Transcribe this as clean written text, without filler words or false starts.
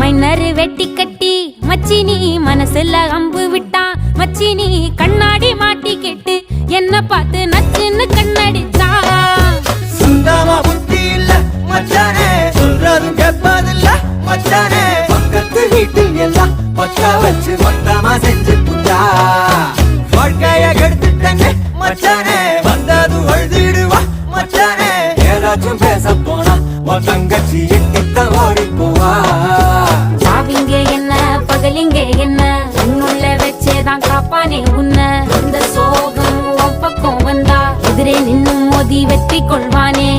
Minor வெட்டி கட்டி மச்சினி மனசுல அம்பு விட்டான். மச்சினி கண்ணாடி மாட்டி கேட்டு என்ன பார்த்து நச்சுன்னு கண்ணடிச்சா. சுத்தமா புத்தி இல்ல மச்சானே, சொல்றதும் கேட்பதில்ல மச்சானே. பக்கத்து வீட்டில் எல்லாம் பக்கா வச்சு மொத்தமா செஞ்சு புட்டா. வாழ்க்கைய கெடுத்துட்டேன்னு மச்சானே, வந்தது அழுதிடுவா மச்சானே. ஏதாச்சும் பேச போனா உன் தங்கச்சி எட்டித்த ஓடி போவா. சாவிங்க என்ன பகலிங்க என்ன, உன்னுள்ள வச்சேதான் காப்பானே உன்ன. இந்த சோகம் உன் பக்கம் வந்தா எதிரே நின்னு மோதி வெற்றி கொள்வானே.